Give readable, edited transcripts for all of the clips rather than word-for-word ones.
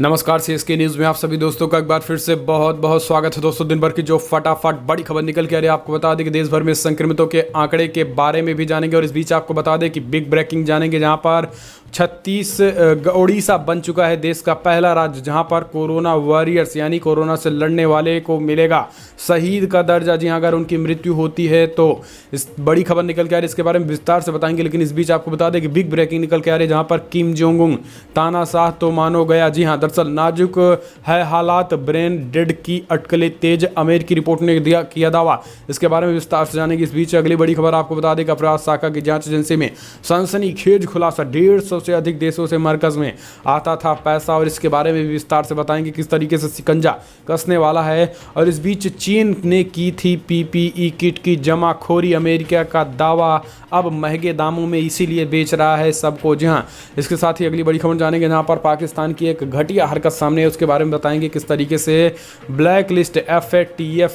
नमस्कार, CSK news में आप सभी दोस्तों का एक बार फिर से बहुत बहुत स्वागत है। दोस्तों, दिन भर की जो फटाफट बड़ी खबर निकल के आ रही है, आपको बता दें कि देश भर में संक्रमितों के आंकड़े के बारे में भी जानेंगे और इस बीच आपको बता दें कि बिग ब्रेकिंग जानेंगे, जहां पर उड़ीसा बन चुका है देश का पहला राज्य जहां पर कोरोना वॉरियर्स यानी कोरोना से लड़ने वाले को मिलेगा शहीद का दर्जा। जी हां, अगर उनकी मृत्यु होती है तो इस बड़ी खबर निकल के आ रही है, इसके बारे में विस्तार से बताएंगे। लेकिन इस बीच आपको बता दें कि बिग ब्रेकिंग निकल के आ रही है, जहां पर किम जोंग उन तानाशाह तो मानो गया। जी हां, दरअसल नाजुक है हालात, ब्रेन डेड की अटकलें तेज, अमेरिकी रिपोर्ट ने किया दावा। इसके बारे में विस्तार से जानेंगे। इस बीच अगली बड़ी खबर आपको बता दें कि अपराध शाखा की जांच एजेंसी में सनसनीखेज खुलासा, 150 से अधिक देशों से मरकज में आता था पैसा, और इसके बारे में भी विस्तार से बताएंगे किस तरीके से शिकंजा कसने वाला है। और इस बीच चीन ने की थी पीपीई किट की जमाखोरी, अमेरिका का दावा अब महंगे दामों में इसीलिए बेच रहा है सबको। जी हाँ, इसके साथ ही अगली बड़ी खबर जानेंगे, जहां पर पाकिस्तान की एक घटिया हरकत सामने है, उसके बारे में बताएंगे किस तरीके से ब्लैक लिस्ट FATF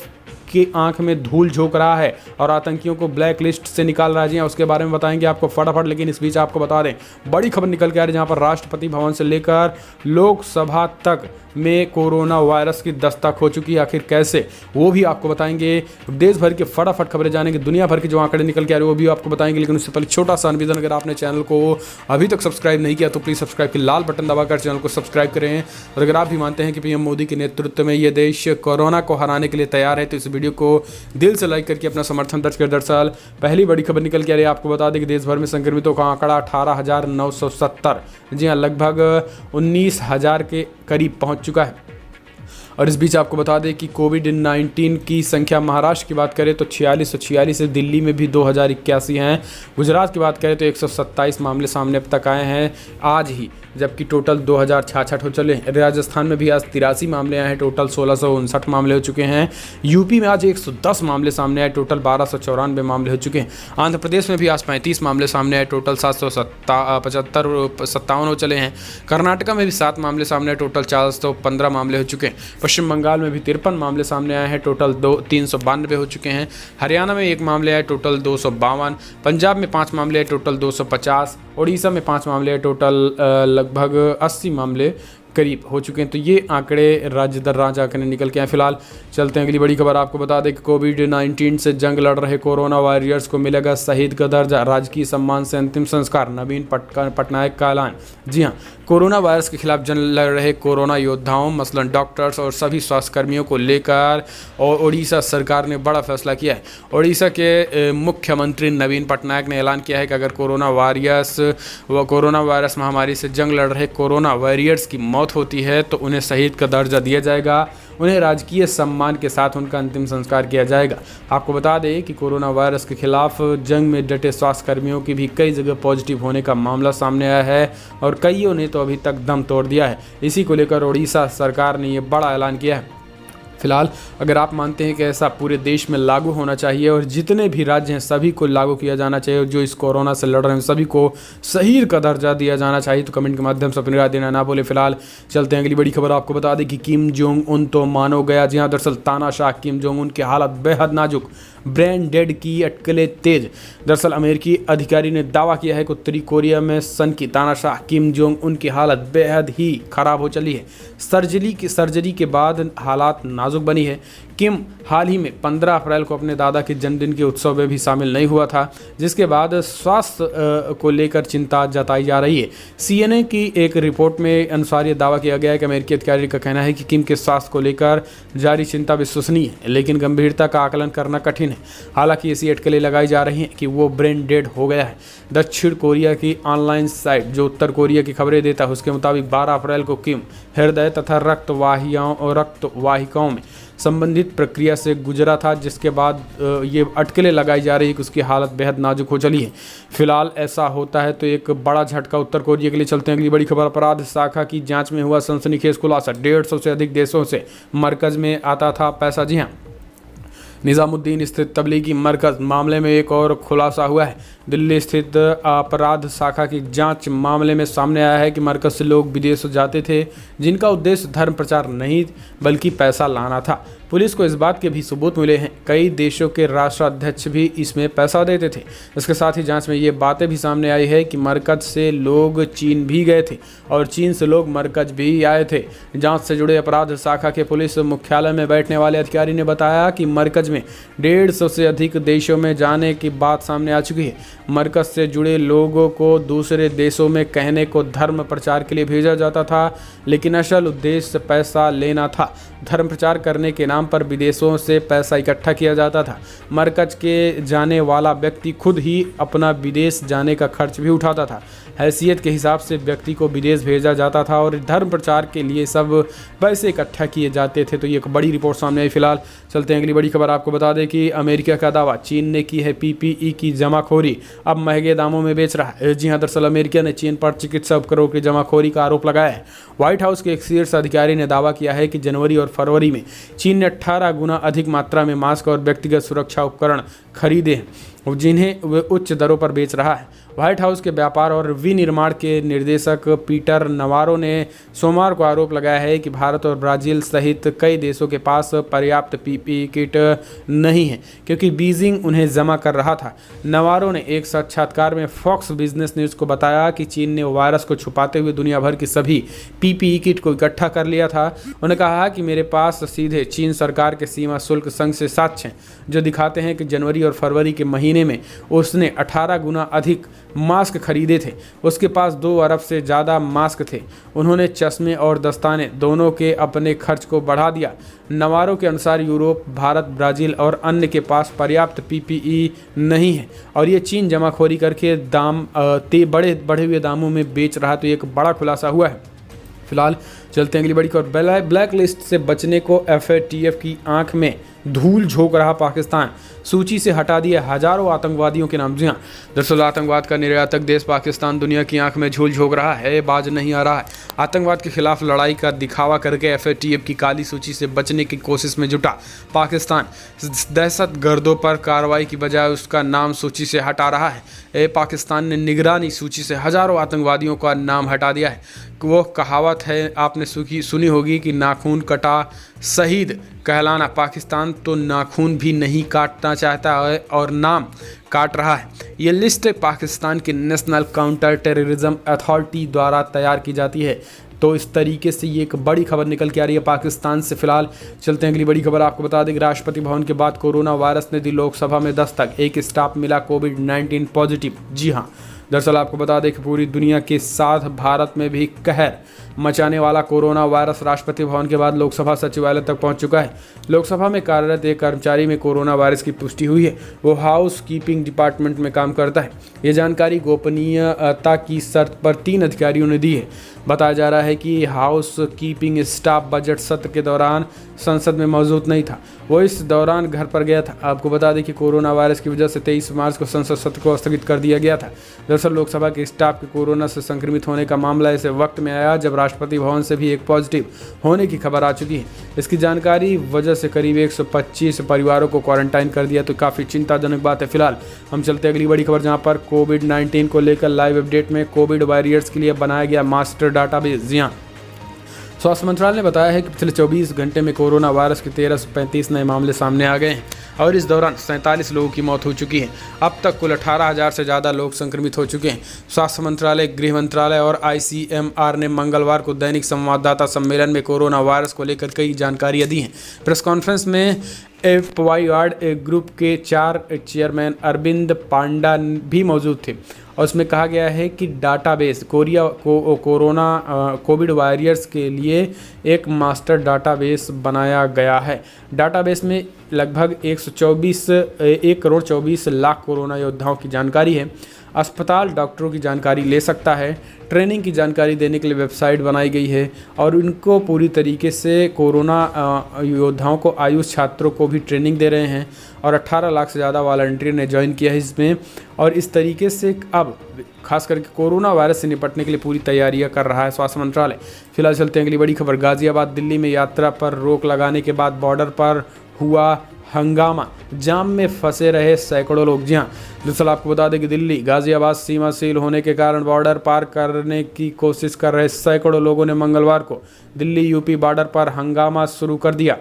की आंख में धूल झोंक रहा है और आतंकियों को ब्लैक लिस्ट से निकाल रहा है। उसके बारे में बताएंगे आपको फटाफट। लेकिन इस बीच आपको बता दें बड़ी खबर निकल के आ रही है, जहां पर राष्ट्रपति भवन से लेकर लोकसभा तक में कोरोना वायरस की दस्तक हो चुकी है। आखिर कैसे, वो भी आपको बताएंगे। देश भर के फटाफट खबरें जानेंगे, दुनिया भर के जो आंकड़े निकल के आ रहे हैं वो भी आपको बताएंगे। लेकिन उससे पहले छोटा सा निवेदन, अगर आपने चैनल को अभी तक सब्सक्राइब नहीं किया तो प्लीज़ सब्सक्राइब की लाल बटन दबाकर चैनल को सब्सक्राइब करें। और अगर आप भी मानते हैं कि पीएम मोदी के नेतृत्व में ये देश कोरोना को हराने के लिए तैयार है तो इस वीडियो को दिल से लाइक करके अपना समर्थन दर्ज कर। दरअसल पहली बड़ी खबर निकल के आ रही है, आपको बता दें कि देश भर में संक्रमितों का आंकड़ा 18,970, जी हाँ, लगभग 19,000 के करीब पहुंच चुका है। और इस बीच आपको बता दें कि कोविड-19 की संख्या महाराष्ट्र की बात करें तो 4646 है, दिल्ली में भी 2081 हैं, गुजरात की बात करें तो 127 मामले सामने अब तक आए हैं आज ही, जबकि टोटल 2066 हो चले। राजस्थान में भी आज 83 मामले आए हैं, टोटल 1659 मामले हो चुके हैं। यूपी में आज 110 मामले सामने आए, टोटल 1294 मामले हो चुके हैं। आंध्र प्रदेश में भी आज 35 मामले सामने आए, टोटल 757 हो चले हैं। कर्नाटका में भी 7 मामले सामने आए, टोटल 415 मामले हो चुके हैं। पश्चिम बंगाल में भी 53 मामले सामने आए हैं, टोटल 392 हो चुके हैं। हरियाणा में 1 मामले आए, टोटल 252। पंजाब में 5 मामले आए, टोटल 250। उड़ीसा में 5 मामले आए, टोटल लगभग 80 मामले करीब हो चुके हैं। तो ये आंकड़े राज्य दर राज्य आंकड़े निकल के आए। फिलहाल चलते हैं अगली बड़ी खबर। आपको बता दें कि कोविड-19 से जंग लड़ रहे कोरोना वॉरियर्स को मिलेगा शहीद का दर्जा, राजकीय सम्मान से अंतिम संस्कार, नवीन पटनायक का ऐलान। जी हाँ, कोरोना वायरस के खिलाफ जंग लड़ रहे कोरोना योद्धाओं मसलन डॉक्टर्स और सभी स्वास्थ्यकर्मियों को लेकर और उड़ीसा सरकार ने बड़ा फैसला किया है। उड़ीसा के मुख्यमंत्री नवीन पटनायक ने ऐलान किया है कि अगर कोरोना वायरस महामारी से जंग लड़ रहे कोरोना वॉरियर्स की मौत होती है तो उन्हें शहीद का दर्जा दिया जाएगा, उन्हें राजकीय सम्मान के साथ उनका अंतिम संस्कार किया जाएगा। आपको बता दें कि कोरोना वायरस के खिलाफ जंग में डटे स्वास्थ्यकर्मियों की भी कई जगह पॉजिटिव होने का मामला सामने आया है और कईयों ने तो अभी तक दम तोड़ दिया है। इसी को लेकर उड़ीसा सरकार ने ये बड़ा ऐलान किया है। फिलहाल अगर आप मानते हैं कि ऐसा पूरे देश में लागू होना चाहिए और जितने भी राज्य हैं सभी को लागू किया जाना चाहिए, जो इस कोरोना से लड़ रहे हैं सभी को शहीद का दर्जा दिया जाना चाहिए, तो कमेंट के माध्यम से अपनी राय देना ना भूलें। फिलहाल चलते हैं अगली बड़ी खबर। आपको बता दें कि किम जोंग उन तो मानो गया। जी हाँ, दरअसल तानाशाह किम जोंग उन की हालत बेहद नाजुक, ब्रेन डेड की अटकलें तेज। दरअसल अमेरिकी अधिकारी ने दावा किया है कि उत्तरी कोरिया में सन की तानाशाह किम जोंग उन की हालत बेहद ही खराब हो चली है। सर्जरी के बाद हालात नाजुक बनी है। किम हाल ही में 15 अप्रैल को अपने दादा के जन्मदिन के उत्सव में भी शामिल नहीं हुआ था, जिसके बाद स्वास्थ्य को लेकर चिंता जताई जा रही है। CNN की एक रिपोर्ट में अनुसार ये दावा किया गया है कि अमेरिकी अधिकारी का कहना है कि किम के स्वास्थ्य को लेकर जारी चिंता विश्वसनीय है, लेकिन गंभीरता का आकलन करना कठिन है। हालांकि ऐसी अटकलें लगाई जा रही हैं कि वो ब्रेन डेड हो गया है। दक्षिण कोरिया की ऑनलाइन साइट जो उत्तर कोरिया की खबरें देता है उसके मुताबिक 12 अप्रैल को किम हृदय तथा रक्तवाहिकाओं में संबंधित प्रक्रिया से गुजरा था, जिसके बाद ये अटकलें लगाई जा रही है कि उसकी हालत बेहद नाजुक हो चली है। फिलहाल ऐसा होता है तो एक बड़ा झटका उत्तर कोरिया के लिए। चलते हैं अगली बड़ी खबर। अपराध शाखा की जांच में हुआ सनसनीखेज खुलासा, 150 से अधिक देशों से मरकज में आता था पैसा। जी हाँ, निजामुद्दीन स्थित तबलीगी मरकज मामले में एक और खुलासा हुआ है। दिल्ली स्थित अपराध शाखा की जांच मामले में सामने आया है कि मरकज से लोग विदेश जाते थे जिनका उद्देश्य धर्म प्रचार नहीं बल्कि पैसा लाना था। पुलिस को इस बात के भी सबूत मिले हैं, कई देशों के राष्ट्राध्यक्ष भी इसमें पैसा देते थे। इसके साथ ही जांच में ये बातें भी सामने आई है कि मरकज से लोग चीन भी गए थे और चीन से लोग मरकज भी आए थे। जांच से जुड़े अपराध शाखा के पुलिस मुख्यालय में बैठने वाले अधिकारी ने बताया कि मरकज में 150 से अधिक देशों में जाने की बात सामने आ चुकी है। मरकज से जुड़े लोगों को दूसरे देशों में कहने को धर्म प्रचार के लिए भेजा जाता था, लेकिन असल उद्देश्य पैसा लेना था। धर्म प्रचार करने के नाम पर विदेशों से पैसा इकट्ठा किया जाता था। मरकज के जाने वाला व्यक्ति खुद ही अपना विदेश जाने का खर्च भी उठाता था। हैसियत के हिसाब से व्यक्ति को विदेश भेजा जाता था और धर्म प्रचार के लिए सब पैसे इकट्ठा किए जाते थे। तो ये एक बड़ी रिपोर्ट सामने आई। फिलहाल चलते हैं अगली बड़ी खबर। आपको बता दें कि अमेरिका का दावा, चीन ने की है पीपीई की जमाखोरी, अब महंगे दामों में बेच रहा है। जी हाँ, दरअसल अमेरिका ने चीन पर चिकित्सा उपकरणों की जमाखोरी का आरोप लगाया है। व्हाइट हाउस के एक शीर्ष अधिकारी ने दावा किया है कि जनवरी और फरवरी में चीन ने 18 गुना अधिक मात्रा में मास्क और व्यक्तिगत सुरक्षा उपकरण खरीदे हैं, जिन्हें वे उच्च दरों पर बेच रहा है। व्हाइट हाउस के व्यापार और विनिर्माण के निर्देशक पीटर नवारो ने सोमवार को आरोप लगाया है कि भारत और ब्राजील सहित कई देशों के पास पर्याप्त पीपीई किट नहीं है, क्योंकि बीजिंग उन्हें जमा कर रहा था। नवारो ने एक साक्षात्कार में फॉक्स बिजनेस न्यूज़ को बताया कि चीन ने वायरस को छुपाते हुए दुनिया भर की सभी पीपीई किट को इकट्ठा कर लिया था। उन्होंने कहा कि मेरे पास सीधे चीन सरकार के सीमा शुल्क संघ से साक्ष्य हैं, जो दिखाते हैं कि जनवरी और फरवरी के महीने में उसने 18 गुना अधिक मास्क खरीदे थे। उसके पास 2 अरब से ज़्यादा मास्क थे। उन्होंने चश्मे और दस्ताने दोनों के अपने खर्च को बढ़ा दिया। नवारो के अनुसार यूरोप, भारत, ब्राज़ील और अन्य के पास पर्याप्त पीपीई नहीं है और ये चीन जमाखोरी करके दाम बढ़े हुए दामों में बेच रहा। तो एक बड़ा खुलासा हुआ है। फिलहाल चलते हैं अगली बड़ी खबर। ब्लैक लिस्ट से बचने को एफएटीएफ की आंख में धूल झोंक रहा पाकिस्तान, सूची से हटा दिए हजारों आतंकवादियों के नाम। जी हाँ, दरअसल आतंकवाद का निर्यातक देश पाकिस्तान दुनिया की आंख में झूल झोंक रहा है, बाज नहीं आ रहा है। आतंकवाद के खिलाफ लड़ाई का दिखावा करके एफएटीएफ की काली सूची से बचने की कोशिश में जुटा पाकिस्तान दहशतगर्दों पर कार्रवाई की बजाय उसका नाम सूची से हटा रहा है। पाकिस्तान ने निगरानी सूची से हजारों आतंकवादियों का नाम हटा दिया है। वो कहावत है, आपने सुनी होगी कि नाखून कटा शहीद कहलाना। पाकिस्तान तो नाखून भी नहीं काटना चाहता है और नाम काट रहा है। ये लिस्ट पाकिस्तान के नेशनल काउंटर टेररिज्म अथॉरिटी द्वारा तैयार की जाती है। तो इस तरीके से ये एक बड़ी खबर निकल के आ रही है पाकिस्तान से। फिलहाल चलते हैं अगली बड़ी खबर। आपको बता दें कि राष्ट्रपति भवन के बाद कोरोना वायरस ने दी लोकसभा में दस्तक, एक स्टाफ मिला कोविड-19 पॉजिटिव। जी हाँ, दरअसल आपको बता दें कि पूरी दुनिया के साथ भारत में भी कहर मचाने वाला कोरोना वायरस राष्ट्रपति भवन के बाद लोकसभा सचिवालय तक पहुंच चुका है। लोकसभा में कार्यरत एक कर्मचारी में कोरोना वायरस की पुष्टि हुई है। वो हाउस कीपिंग डिपार्टमेंट में काम करता है। ये जानकारी गोपनीयता की शर्त पर 3 अधिकारियों ने दी है। बताया जा रहा है कि हाउस कीपिंग स्टाफ बजट सत्र के दौरान संसद में मौजूद नहीं था, वो इस दौरान घर पर गया था। आपको बता दें कि कोरोना वायरस की वजह से 23 मार्च को संसद सत्र को स्थगित कर दिया गया था। दरअसल लोकसभा के स्टाफ के कोरोना से संक्रमित होने का मामला ऐसे वक्त में आया जब राष्ट्रपति भवन से भी एक पॉजिटिव होने की खबर आ चुकी है। इसकी जानकारी वजह से करीब 125 परिवारों को क्वारंटाइन कर दिया। तो काफ़ी चिंताजनक बात है। फिलहाल हम चलते हैं अगली बड़ी खबर, जहां पर कोविड-19 को लेकर लाइव अपडेट में कोविड वॉरियर्स के लिए बनाया गया मास्टर डाटाबेस। जी हाँ, स्वास्थ्य मंत्रालय ने बताया है कि पिछले 24 घंटे में कोरोना वायरस के 1335 नए मामले सामने आ गए हैं और इस दौरान 47 लोगों की मौत हो चुकी है। अब तक कुल 18,000 से ज़्यादा लोग संक्रमित हो चुके हैं। स्वास्थ्य मंत्रालय, गृह मंत्रालय और ICMR ने मंगलवार को दैनिक संवाददाता सम्मेलन में कोरोना वायरस को लेकर कई जानकारियाँ दी हैं। प्रेस कॉन्फ्रेंस में FYAD ग्रुप के 4 चेयरमैन अरविंद पांडा भी मौजूद थे और उसमें कहा गया है कि डाटाबेस कोविड वॉरियर्स के लिए एक मास्टर डाटाबेस बनाया गया है। डाटाबेस में लगभग 1 करोड़ 24 लाख कोरोना योद्धाओं की जानकारी है। अस्पताल डॉक्टरों की जानकारी ले सकता है। ट्रेनिंग की जानकारी देने के लिए वेबसाइट बनाई गई है और इनको पूरी तरीके से कोरोना योद्धाओं को, आयुष छात्रों को भी ट्रेनिंग दे रहे हैं और 18 लाख से ज़्यादा वॉलंटियर ने ज्वाइन किया है इसमें। और इस तरीके से अब खास करके कोरोना वायरस से निपटने के लिए पूरी तैयारियां कर रहा है स्वास्थ्य मंत्रालय। फिलहाल चलते हैं अगली बड़ी खबर। गाजियाबाद दिल्ली में यात्रा पर रोक लगाने के बाद बॉर्डर पर हुआ हंगामा, जाम में फंसे रहे सैकड़ों लोग। जी हाँ, दरअसल आपको बता दें कि दिल्ली गाजियाबाद सीमा सील होने के कारण बॉर्डर पार करने की कोशिश कर रहे सैकड़ों लोगों ने मंगलवार को दिल्ली यूपी बॉर्डर पर हंगामा शुरू कर दिया।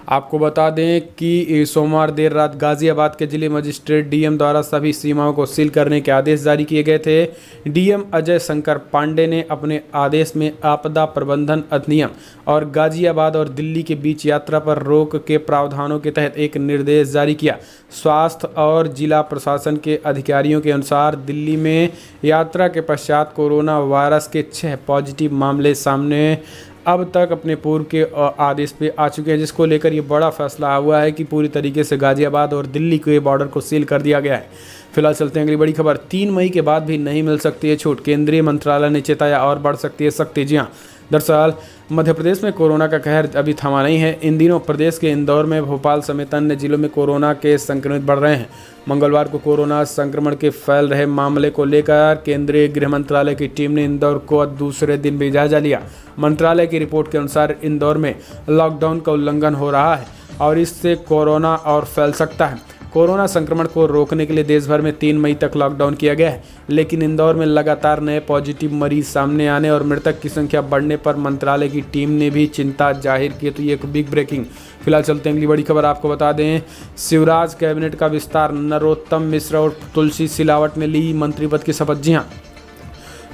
आपको बता दें कि सोमवार देर रात गाजियाबाद के जिले मजिस्ट्रेट डीएम द्वारा सभी सीमाओं को सील करने के आदेश जारी किए गए थे। डीएम अजय शंकर पांडे ने अपने आदेश में आपदा प्रबंधन अधिनियम और गाजियाबाद और दिल्ली के बीच यात्रा पर रोक के प्रावधानों के तहत एक निर्देश जारी किया। स्वास्थ्य और जिला प्रशासन के अधिकारियों के अनुसार दिल्ली में यात्रा के पश्चात कोरोना वायरस के 6 पॉजिटिव मामले सामने अब तक अपने पूर्व के आदेश पे आ चुके हैं, जिसको लेकर ये बड़ा फैसला हुआ है कि पूरी तरीके से गाजियाबाद और दिल्ली के बॉर्डर को सील कर दिया गया है। फिलहाल चलते हैं अगली बड़ी खबर। 3 मई के बाद भी नहीं मिल सकती है छूट, केंद्रीय मंत्रालय ने चेताया और बढ़ सकती है सख्ती। जी हाँ, दरअसल मध्य प्रदेश में कोरोना का कहर अभी थमा नहीं है। इन दिनों प्रदेश के इंदौर में, भोपाल समेत अन्य जिलों में कोरोना के संक्रमित बढ़ रहे हैं। मंगलवार को कोरोना संक्रमण के फैल रहे मामले को लेकर केंद्रीय गृह मंत्रालय की टीम ने इंदौर को दूसरे दिन भी जायजा लिया। मंत्रालय की रिपोर्ट के अनुसार इंदौर में लॉकडाउन का उल्लंघन हो रहा है और इससे कोरोना और फैल सकता है। कोरोना संक्रमण को रोकने के लिए देश भर में 3 मई तक लॉकडाउन किया गया है, लेकिन इंदौर में लगातार नए पॉजिटिव मरीज सामने आने और मृतक की संख्या बढ़ने पर मंत्रालय की टीम ने भी चिंता जाहिर की। तो ये एक बिग ब्रेकिंग। फिलहाल चलते हैं अगली बड़ी खबर। आपको बता दें, शिवराज कैबिनेट का विस्तार, नरोत्तम मिश्र और तुलसी सिलावट ने ली मंत्री पद की शपथ। जी हाँ,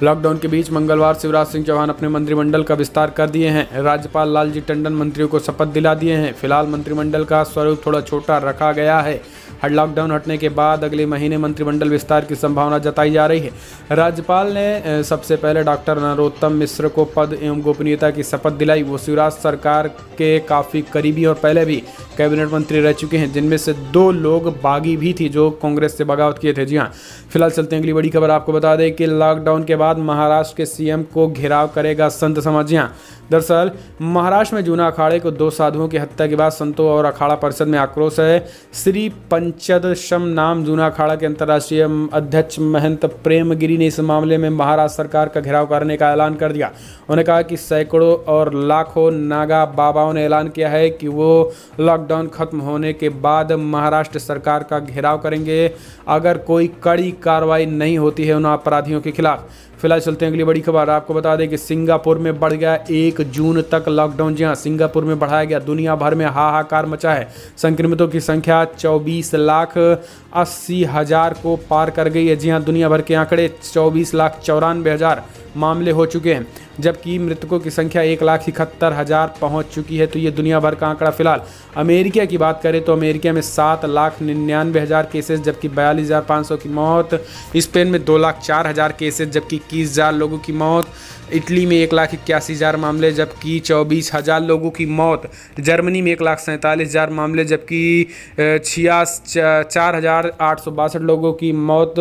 लॉकडाउन के बीच मंगलवार शिवराज सिंह चौहान अपने मंत्रिमंडल का विस्तार कर दिए हैं। राज्यपाल लालजी टंडन मंत्रियों को शपथ दिला दिए हैं। फिलहाल मंत्रिमंडल का स्वरूप थोड़ा छोटा रखा गया है। लॉकडाउन हटने के बाद अगले महीने मंत्रिमंडल विस्तार की संभावना जताई जा रही है। राज्यपाल ने सबसे पहले डॉक्टर नरोत्तम मिश्र को पद एवं गोपनीयता की शपथ दिलाई। वो शिवराज सरकार के काफ़ी करीबी और पहले भी कैबिनेट मंत्री रह चुके हैं, जिनमें से 2 लोग बागी भी थी जो कांग्रेस से बगावत किए थे। जी हाँ, फिलहाल चलते हैं अगली बड़ी खबर। आपको बता दें कि लॉकडाउन के बाद महाराष्ट्र के सीएम को घेराव करेगा संत समाज। जी हाँ, दरअसल महाराष्ट्र में जूना अखाड़े को 2 साधुओं की हत्या के बाद संतों और अखाड़ा परिषद में आक्रोश है। श्री पंचदशम नाम जूना अखाड़ा के अंतर्राष्ट्रीय अध्यक्ष महंत प्रेमगिरी ने इस मामले में महाराष्ट्र सरकार का घेराव करने का ऐलान कर दिया। उन्होंने कहा कि सैकड़ों और लाखों नागा बाबाओं ने ऐलान किया है कि वो लॉकडाउन खत्म होने के बाद महाराष्ट्र सरकार का घेराव करेंगे अगर कोई कड़ी कार्रवाई नहीं होती है उन अपराधियों के खिलाफ। फिलहाल चलते हैं अगली बड़ी खबर। आपको बता दें कि सिंगापुर में बढ़ गया 1 जून तक लॉकडाउन। जी हाँ, सिंगापुर में बढ़ाया गया। दुनिया भर में हाहाकार मचा है। संक्रमितों की संख्या 24,80,000 को पार कर गई है। जी हाँ, दुनिया भर के आंकड़े 24,94,000 मामले हो चुके हैं, जबकि मृतकों की संख्या 1,71,000 पहुंच चुकी है। तो ये दुनिया भर का आंकड़ा। फिलहाल अमेरिका की बात करें तो अमेरिका में 7,99,000 केसेस, जबकि 42,500 की मौत। स्पेन में 2,04,000 केसेस, जबकि 21,000 लोगों की मौत। इटली में 1,81,000 मामले, जबकि 24,000 लोगों की मौत। जर्मनी में 1,47,000 मामले, जबकि 4,862 लोगों की मौत।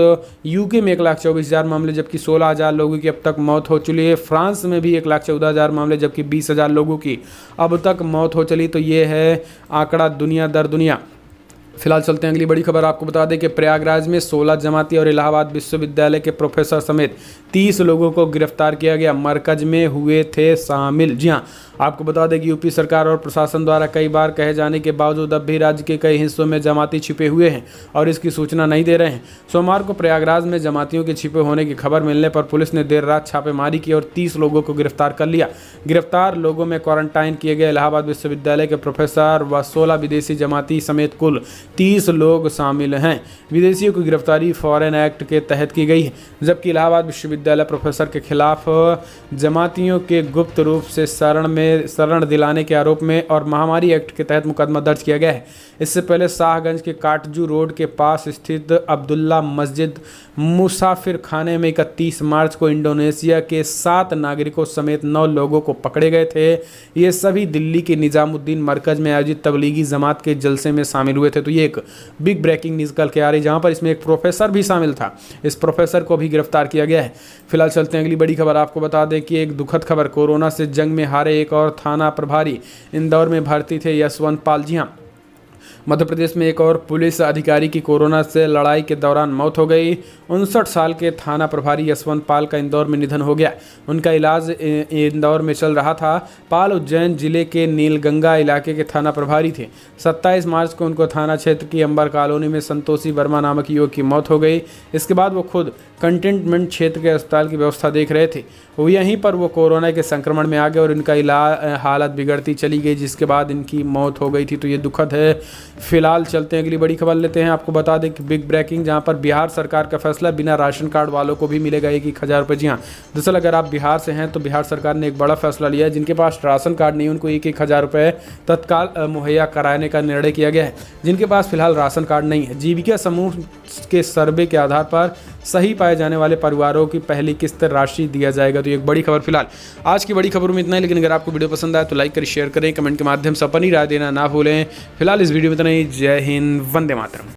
यूके में 1,24,000 मामले, जबकि 16,000 लोगों की अब तक मौत हो चुकी है। फ्रांस में भी 1,14,000 मामले, जबकि 20,000 लोगों की अब तक मौत हो चली। तो ये है आंकड़ा दुनिया दर दुनिया। फिलहाल चलते हैं अगली बड़ी खबर। आपको बता दें कि प्रयागराज में 16 जमाती और इलाहाबाद विश्वविद्यालय के प्रोफेसर समेत 30 लोगों को गिरफ्तार किया गया। मरकज में हुए थे शामिल। जी हाँ, आपको बता दें कि यूपी सरकार और प्रशासन द्वारा कई बार कहे जाने के बावजूद अब भी राज्य के कई हिस्सों में जमाती छिपे हुए हैं और इसकी सूचना नहीं दे रहे हैं। सोमवार को प्रयागराज में जमातियों के छिपे होने की खबर मिलने पर पुलिस ने देर रात छापेमारी की और 30 लोगों को गिरफ्तार कर लिया। गिरफ्तार लोगों में क्वारंटाइन किए गए इलाहाबाद विश्वविद्यालय के प्रोफेसर व 16 विदेशी जमाती समेत कुल 30 लोग शामिल हैं। विदेशियों की गिरफ्तारी फॉरेन एक्ट के तहत की गई है, जबकि इलाहाबाद विश्वविद्यालय प्रोफेसर के खिलाफ जमातियों के गुप्त रूप से शरण दिलाने के आरोप में और महामारी एक्ट के तहत मुकदमा दर्ज किया गया है। इससे पहले शाहगंज के काटजू रोड के पास स्थित अब्दुल्ला मस्जिद मुसाफिर खाने में 31 मार्च को इंडोनेशिया के 7 नागरिकों समेत 9 लोगों को पकड़े गए थे। ये सभी दिल्ली के निजामुद्दीन मरकज में आयोजित तबलीगी जमात के जलसे में शामिल हुए थे। तो ये एक बिग ब्रेकिंग न्यूज़ कल के आ रही, जहां पर इसमें एक प्रोफेसर भी शामिल था। इस प्रोफेसर को भी गिरफ्तार किया गया है। फिलहाल चलते हैं अगली बड़ी खबर। आपको बता दें कि एक दुखद खबर, कोरोना से जंग में हारे एक और थाना प्रभारी इंदौर में भर्ती थे यशवंत पाल। जी हाँ, मध्य प्रदेश में एक और पुलिस अधिकारी की कोरोना से लड़ाई के दौरान मौत हो गई। 59 साल के थाना प्रभारी यशवंत पाल का इंदौर में निधन हो गया। उनका इलाज इंदौर में चल रहा था। पाल उज्जैन जिले के नीलगंगा इलाके के थाना प्रभारी थे। 27 मार्च को उनको थाना क्षेत्र की अंबर कॉलोनी में संतोषी वर्मा नामक युवक की मौत हो गई। इसके बाद वो खुद कंटेनमेंट क्षेत्र के अस्पताल की व्यवस्था देख रहे थे। यहीं पर वो कोरोना के संक्रमण में आ गए और इनका हालत बिगड़ती चली गई, जिसके बाद इनकी मौत हो गई थी। तो ये दुखद है। फिलहाल चलते हैं अगली बड़ी खबर लेते हैं। आपको बता दें कि बिग ब्रेकिंग, जहां पर बिहार सरकार का फैसला, बिना राशन कार्ड वालों को भी मिलेगा 1,000 रुपये। जी हाँ, दरअसल अगर आप बिहार से हैं तो बिहार सरकार ने एक बड़ा फैसला लिया है। जिनके पास राशन कार्ड नहीं, उनको 1,000 रुपये तत्काल मुहैया कराने का निर्णय किया गया है। जिनके पास फिलहाल राशन कार्ड नहीं है, जीविका समूह के सर्वे के आधार पर सही पाए जाने वाले परिवारों की पहली किस्त राशि दिया जाएगा। तो एक बड़ी खबर। फिलहाल आज की बड़ी खबरों में इतना ही, लेकिन अगर आपको वीडियो पसंद आए तो लाइक करें, शेयर करें, कमेंट के माध्यम से अपनी राय देना ना भूलें। फिलहाल इस वीडियो में इतना ही। जय हिंद, वंदे मातरम।